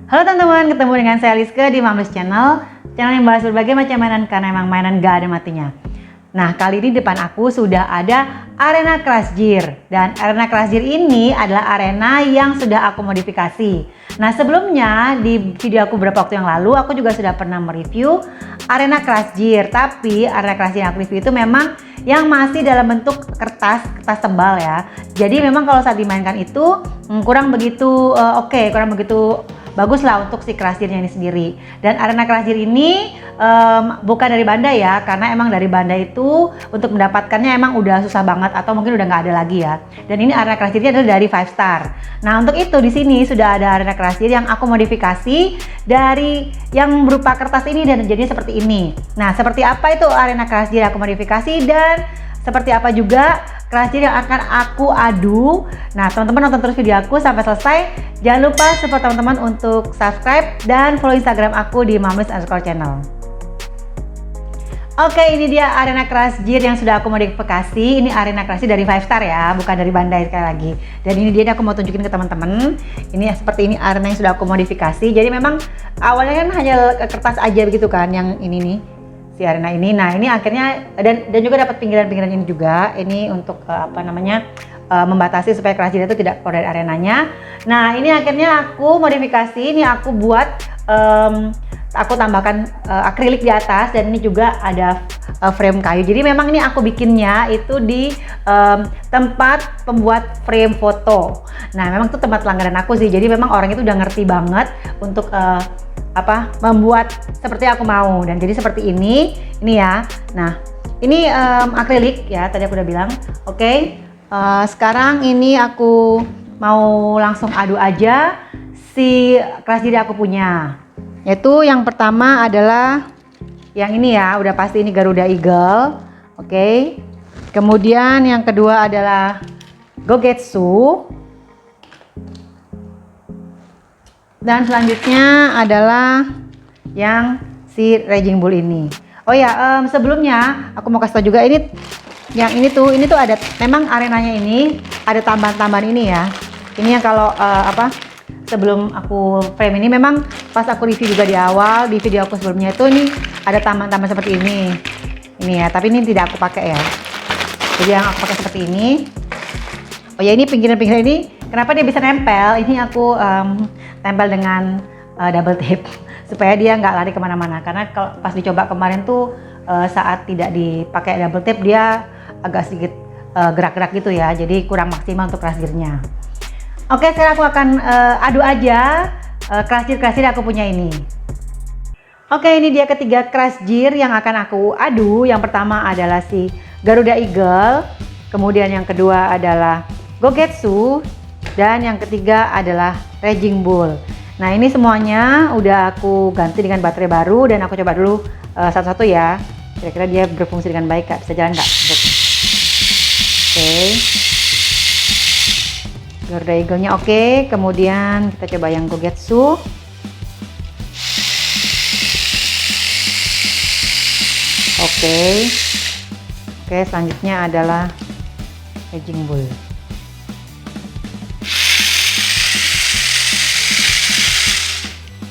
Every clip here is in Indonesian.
Halo teman-teman, ketemu dengan saya Liske di Mamlis Channel yang bahas berbagai macam mainan karena emang mainan gak ada matinya. Nah, kali ini depan aku sudah ada arena Crash Gear. Dan arena Crash Gear ini adalah arena yang sudah aku modifikasi. Nah, sebelumnya di video aku beberapa waktu yang lalu aku juga sudah pernah mereview arena Crash Gear. Tapi arena Crash Gear yang aku review itu memang yang masih dalam bentuk kertas tebal ya. Jadi memang kalau saat dimainkan itu kurang begitu kurang begitu bagus lah untuk si Crash Gear-nya ini sendiri. Dan arena Crash Gear ini bukan dari Bandai ya, karena emang dari Bandai itu untuk mendapatkannya emang udah susah banget atau mungkin udah nggak ada lagi ya. Dan ini arena Crash Gear-nya adalah dari 5 Star. Nah, untuk itu di sini sudah ada arena Crash Gear yang aku modifikasi dari yang berupa kertas ini dan jadi seperti ini. Nah, seperti apa itu arena Crash Gear yang aku modifikasi dan seperti apa juga Crash Gear yang akan aku adu. Nah, teman-teman nonton terus video aku sampai selesai. Jangan lupa support teman-teman untuk subscribe dan follow Instagram aku di mamlis_channel. Oke, ini dia arena Crash Gear yang sudah aku modifikasi. Ini arena Crash Gear dari 5 Star ya, bukan dari Bandai sekali lagi. Dan ini dia aku mau tunjukin ke teman-teman. Ini seperti ini arena yang sudah aku modifikasi. Jadi memang awalnya kan hanya kertas aja begitu kan, yang ini nih. Si arena ini, nah ini akhirnya dan juga dapat pinggiran-pinggiran ini juga. Ini untuk membatasi supaya Crash Gear itu tidak keluar dari arenanya. Nah ini akhirnya aku modifikasi, ini aku buat aku tambahkan akrilik di atas dan ini juga ada frame kayu. Jadi memang ini aku bikinnya itu di tempat pembuat frame foto. Nah memang itu tempat langganan aku sih. Jadi memang orang itu udah ngerti banget untuk membuat seperti aku mau, dan jadi seperti ini ya. Nah ini akrilik ya, tadi aku udah bilang. Oke, sekarang ini aku mau langsung adu aja si Crash Gear aku punya, yaitu yang pertama adalah yang ini ya, udah pasti ini Garuda Eagle. Oke, kemudian yang kedua adalah Gogetsu. Dan selanjutnya adalah yang si Raging Bull ini. Oh ya, sebelumnya aku mau kasih tau juga ini tuh ada memang arenanya ini ada tambahan-tambahan ini ya. Ini yang kalau sebelum aku frame ini memang pas aku review juga di awal di video aku sebelumnya itu ini ada tambahan-tambahan seperti ini. Ini ya, tapi ini tidak aku pakai ya. Jadi yang aku pakai seperti ini. Oh ya, ini pinggiran-pinggiran ini kenapa dia bisa nempel? Ini aku tempel dengan double tape supaya dia nggak lari kemana-mana, karena kalau pas dicoba kemarin tuh saat tidak dipakai double tape dia agak sedikit gerak-gerak gitu ya, jadi kurang maksimal untuk Crash Gear-nya. Oke, sekarang aku akan adu aja Crash Gear aku punya ini. Oke, ini dia ketiga Crash Gear yang akan aku adu. Yang pertama adalah si Garuda Eagle, kemudian yang kedua adalah Gogetsu, dan yang ketiga adalah Raging Bull. Nah ini semuanya udah aku ganti dengan baterai baru dan aku coba dulu satu-satu ya. Kira-kira dia berfungsi dengan baik kak, bisa jalan nggak? Oke. Garuda Eagle-nya oke. Kemudian kita coba yang Gogetsu. Oke. Oke, selanjutnya adalah Raging Bull.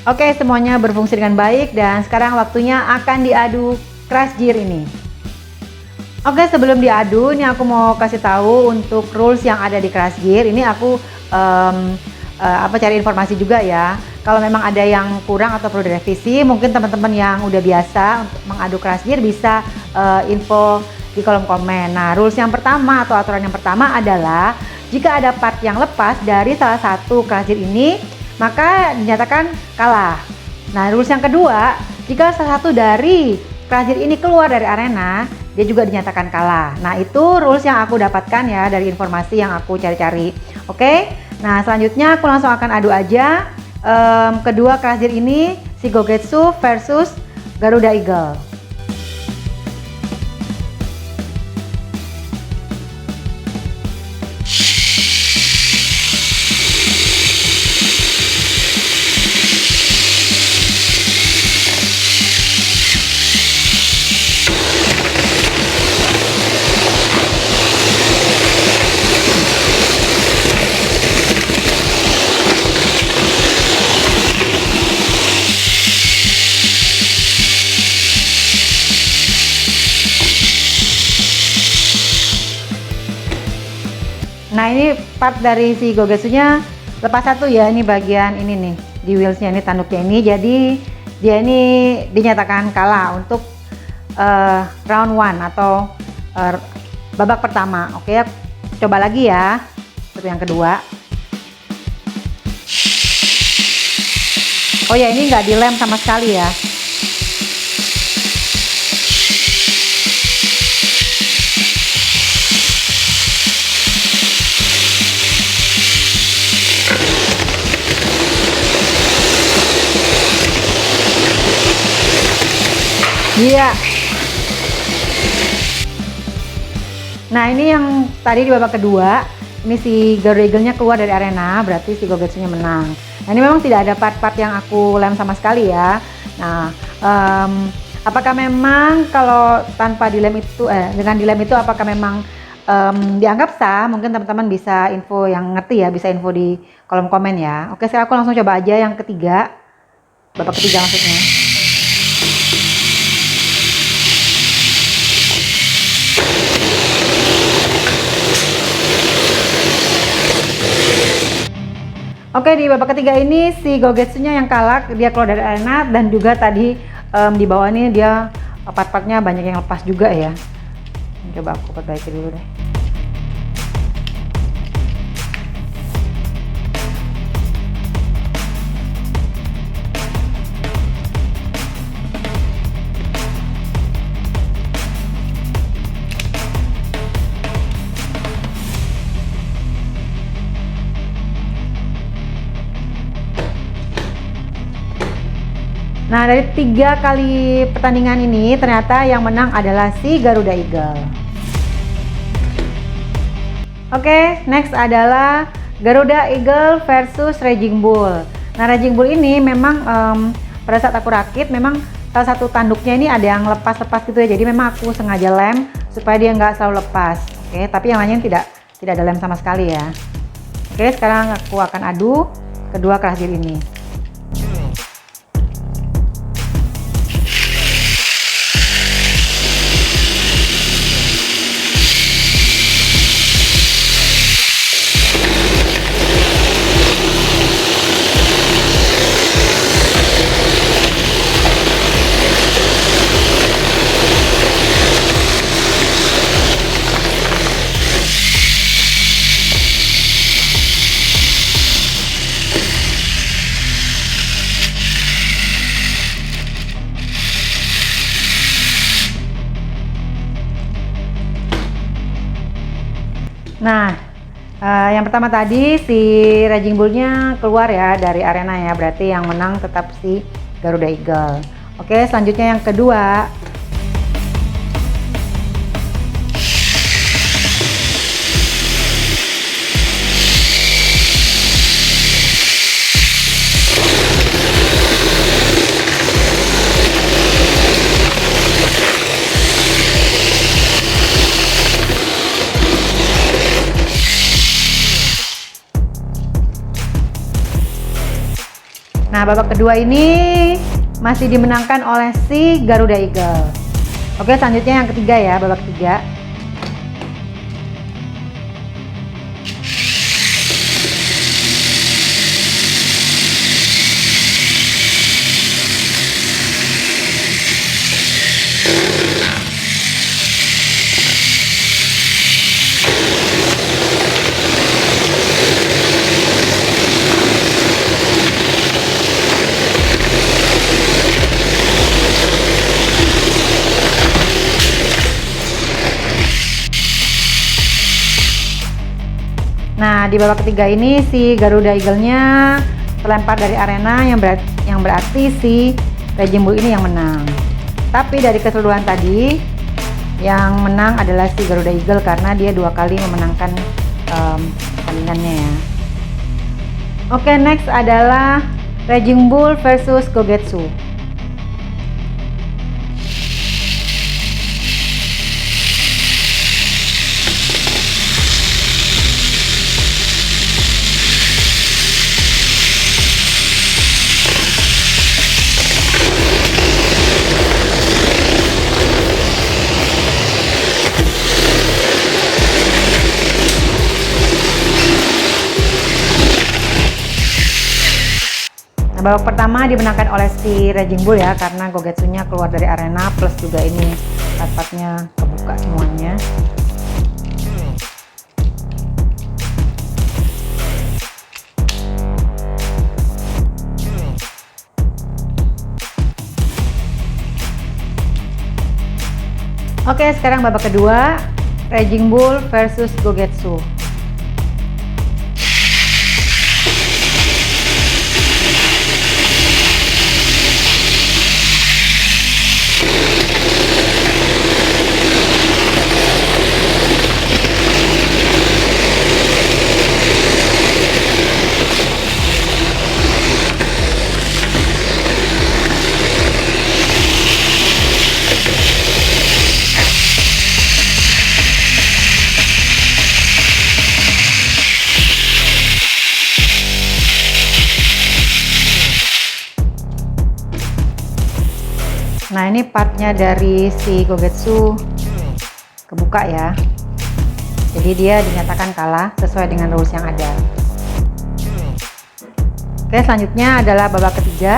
Oke, semuanya berfungsi dengan baik dan sekarang waktunya akan diadu Crash Gear ini. Oke, sebelum diadu ini aku mau kasih tahu untuk rules yang ada di Crash Gear. Ini aku cari informasi juga ya. Kalau memang ada yang kurang atau perlu direvisi, mungkin teman-teman yang udah biasa untuk mengadu Crash Gear bisa info di kolom komen. Nah, rules yang pertama atau aturan yang pertama adalah jika ada part yang lepas dari salah satu Crash Gear ini, maka dinyatakan kalah. Nah, rules yang kedua, jika salah satu dari Crash Gear ini keluar dari arena, dia juga dinyatakan kalah. Nah, itu rules yang aku dapatkan ya dari informasi yang aku cari-cari. Oke, nah selanjutnya aku langsung akan adu aja kedua Crash Gear ini, si Gogetsu versus Garuda Eagle. part dari si Gogetsunya lepas satu ya, ini bagian ini nih di wheelsnya, ini tanduknya ini, jadi dia ini dinyatakan kalah untuk round 1 atau babak pertama. Oke, coba lagi ya untuk yang kedua. Oh ya, ini nggak dilem sama sekali ya. Iya. Nah, ini yang tadi di babak kedua, ini si Garuda Eagle-nya keluar dari arena, berarti si Gogetsunya menang. Nah, ini memang tidak ada part-part yang aku lem sama sekali ya. Nah, apakah memang kalau tanpa dilem itu, dengan dilem itu apakah memang dianggap sah? Mungkin teman-teman bisa info yang ngerti ya, bisa info di kolom komen ya. Oke, sekarang aku langsung coba aja yang ketiga, babak ketiga maksudnya. Oke, di babak ketiga ini si Gogetsunya yang kalah, dia keluar dari arena, dan juga tadi di bawah ini dia part-partnya banyak yang lepas juga ya. Coba aku perbaiki dulu deh. Nah, dari 3 kali pertandingan ini ternyata yang menang adalah si Garuda Eagle. Oke, next adalah Garuda Eagle versus Raging Bull. Nah, Raging Bull ini memang pada saat aku rakit memang salah satu tanduknya ini ada yang lepas-lepas gitu ya. Jadi memang aku sengaja lem supaya dia nggak selalu lepas. Oke, tapi yang lainnya tidak ada lem sama sekali ya. Oke, sekarang aku akan adu kedua kelas jeli ini. Nah, yang pertama tadi si Raging Bull-nya keluar ya dari arena ya, berarti yang menang tetap si Garuda Eagle. Oke, selanjutnya yang kedua. Nah, babak kedua ini masih dimenangkan oleh si Garuda Eagle. Oke, selanjutnya yang ketiga ya, babak ketiga. Nah, di babak ketiga ini si Garuda Eagle-nya terlempar dari arena yang berarti si Raging Bull ini yang menang. Tapi dari keseluruhan tadi yang menang adalah si Garuda Eagle karena dia 2 kali memenangkan pertandingannya ya. Oke, next adalah Raging Bull versus Gogetsu. babak pertama dimenangkan oleh si Raging Bull ya, karena Gogetsu-nya keluar dari arena, plus juga ini part-partnya kebuka semuanya. Oke, sekarang babak kedua, Raging Bull versus Gogetsu. Nah, ini partnya dari si Gogetsu kebuka ya. Jadi dia dinyatakan kalah sesuai dengan rules yang ada. Oke, selanjutnya adalah babak ketiga.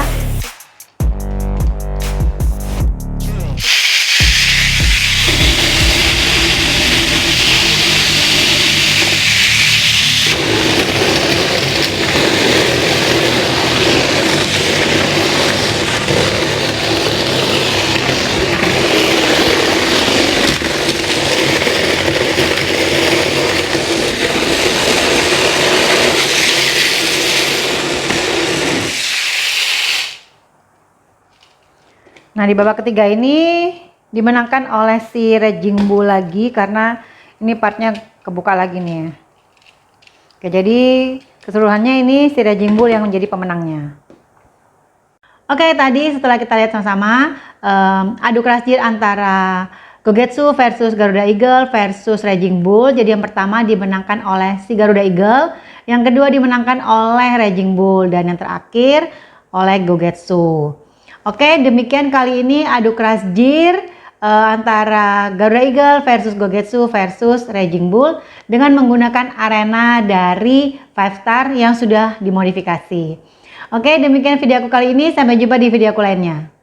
Nah, di babak ketiga ini dimenangkan oleh si Raging Bull lagi, karena ini partnya kebuka lagi nih ya. Oke, jadi keseluruhannya ini si Raging Bull yang menjadi pemenangnya. Oke, tadi setelah kita lihat sama-sama adu keras antara Gogetsu versus Garuda Eagle versus Raging Bull. Jadi yang pertama dimenangkan oleh si Garuda Eagle, yang kedua dimenangkan oleh Raging Bull, dan yang terakhir oleh Gogetsu. Oke, demikian kali ini adu keras antara Garuda Eagle versus Gogetsu versus Raging Bull dengan menggunakan arena dari 5 star yang sudah dimodifikasi. Oke, demikian video aku kali ini. Sampai jumpa di video aku lainnya.